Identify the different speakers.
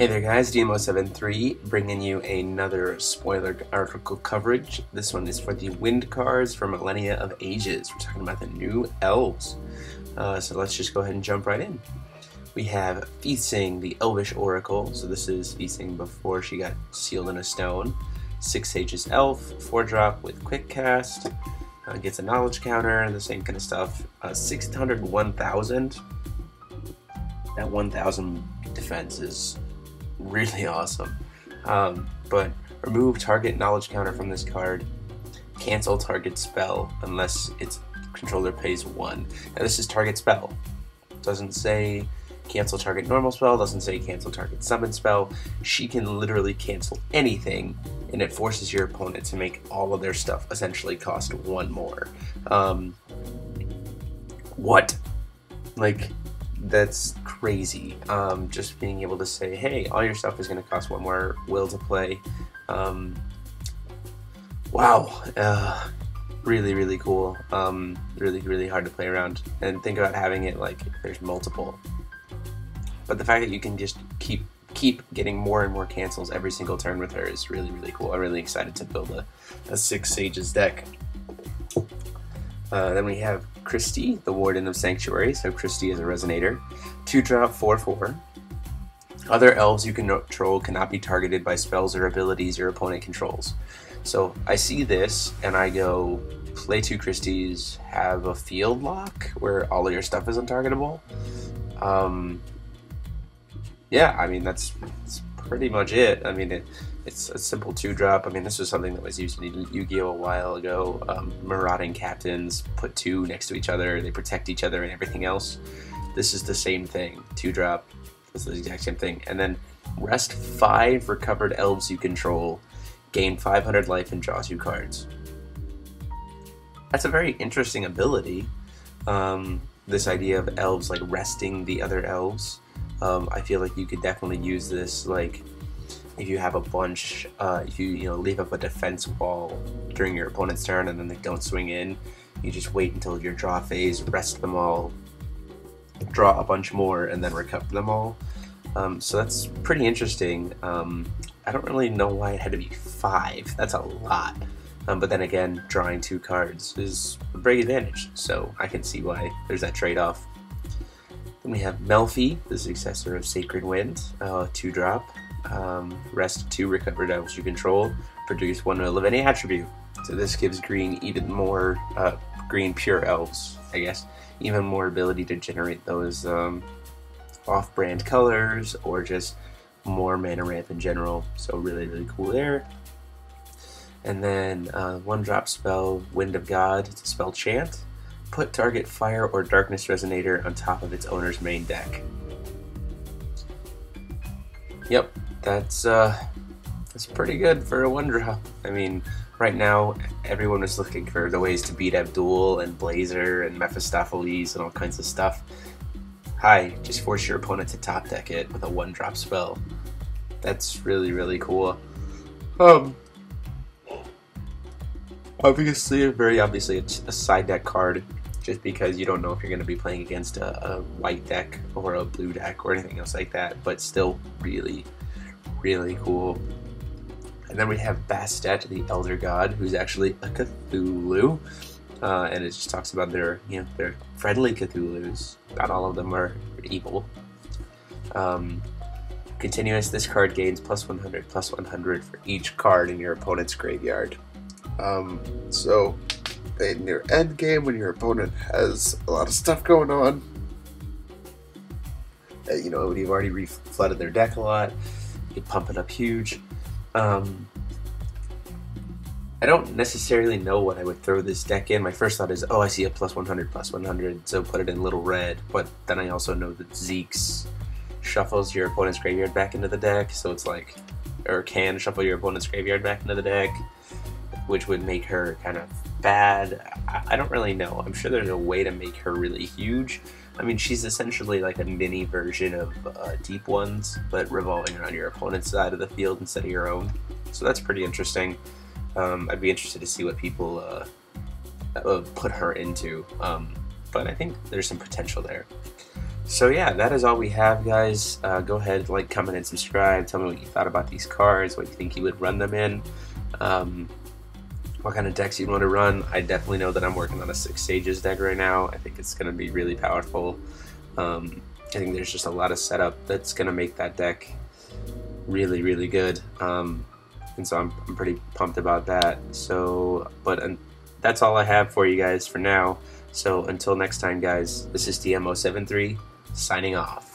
Speaker 1: Hey there guys, DMO73 bringing you another spoiler article coverage. This one is for the wind cards for Millenia of Ages. We're talking about the new Elves. So let's just go ahead and jump right in. We have Fiethsing, the Elvish Oracle. So this is Fiethsing before she got sealed in a stone. 6 Sages Elf, 4-drop with quick cast. Gets a knowledge counter and the same kind of stuff. 600 1,000. That 1,000 defense is really awesome. But remove target knowledge counter from this card. Cancel target spell unless its controller pays 1. Now this is target spell. Doesn't say cancel target normal spell, doesn't say cancel target summon spell. She can literally cancel anything, and it forces your opponent to make all of their stuff essentially cost 1 more. What? Like, that's crazy. Just being able to say, hey, all your stuff is going to cost 1 more will to play. Wow. Really cool. Really hard to play around. And think about having it like there's multiple. But the fact that you can just keep getting more and more cancels every single turn with her is really cool. I'm really excited to build a 6 Sages deck. Then we have Christie, the Warden of Sanctuary. So Christie is a Resonator. 2-drop, 4/4. Other elves you control cannot be targeted by spells or abilities your opponent controls. So I see this and I go, play 2 Christies, have a field lock where all of your stuff is untargetable. Yeah, I mean that's pretty much it. I mean it's a simple 2-drop. I mean this was something that was used in Yu-Gi-Oh! A while ago. Marauding captains put 2 next to each other, they protect each other and everything else. This is the same thing, 2-drop. This is the exact same thing. And then rest 5 recovered elves you control, gain 500 life and draw 2 cards. That's a very interesting ability. This idea of elves like resting the other elves. I feel like you could definitely use this, like if you have a bunch, if you leave up a defense wall during your opponent's turn and then they don't swing in, you just wait until your draw phase, rest them all, draw a bunch more, and then recover them all. So that's pretty interesting. I don't really know why it had to be 5. That's a lot. But then again, drawing 2 cards is a big advantage, so I can see why there's that trade-off. Then we have Melfi, the successor of Sacred Wind, 2-drop. Rest 2 recovered elves you control, produce 1 will of any attribute. So this gives green even more, green pure elves, I guess, even more ability to generate those off-brand colors or just more mana ramp in general. So really cool there. And then 1-drop spell, Wind of God, it's a spell chant. Put target fire or darkness resonator on top of its owner's main deck. Yep, that's pretty good for a 1-drop. I mean, right now everyone is looking for the ways to beat Abdul and Blazer and Mephistopheles and all kinds of stuff. Hi, just force your opponent to top deck it with a 1-drop spell. That's really cool. Very obviously, it's a side deck card, just because you don't know if you're going to be playing against a white deck or a blue deck or anything else like that, but still really cool. And then we have Bastet, the Elder God, who's actually a Cthulhu, and it just talks about their friendly Cthulhus. Not all of them are evil. Continuous, this card gains +100/+100 for each card in your opponent's graveyard. So in your end game, when your opponent has a lot of stuff going on, when you've already reflooded their deck a lot, you pump it up huge. I don't necessarily know what I would throw this deck in. My first thought is, oh, I see a +100/+100, so put it in little red. But then I also know that Zeke's shuffles your opponent's graveyard back into the deck, so it's like, or can shuffle your opponent's graveyard back into the deck, which would make her kind of bad. I don't really know. I'm sure there's a way to make her really huge. I mean, she's essentially like a mini version of Deep Ones, but revolving around your opponent's side of the field instead of your own. So that's pretty interesting. I'd be interested to see what people put her into, but I think there's some potential there. So yeah, that is all we have, guys. Go ahead, like, comment, and subscribe. Tell me what you thought about these cards, what you think you would run them in, what kind of decks you'd want to run. I definitely know that I'm working on a 6 Sages deck right now. I think it's going to be really powerful. I think there's just a lot of setup that's going to make that deck really, really good. And so I'm pretty pumped about that. So, that's all I have for you guys for now. So until next time, guys, this is DMO73 signing off.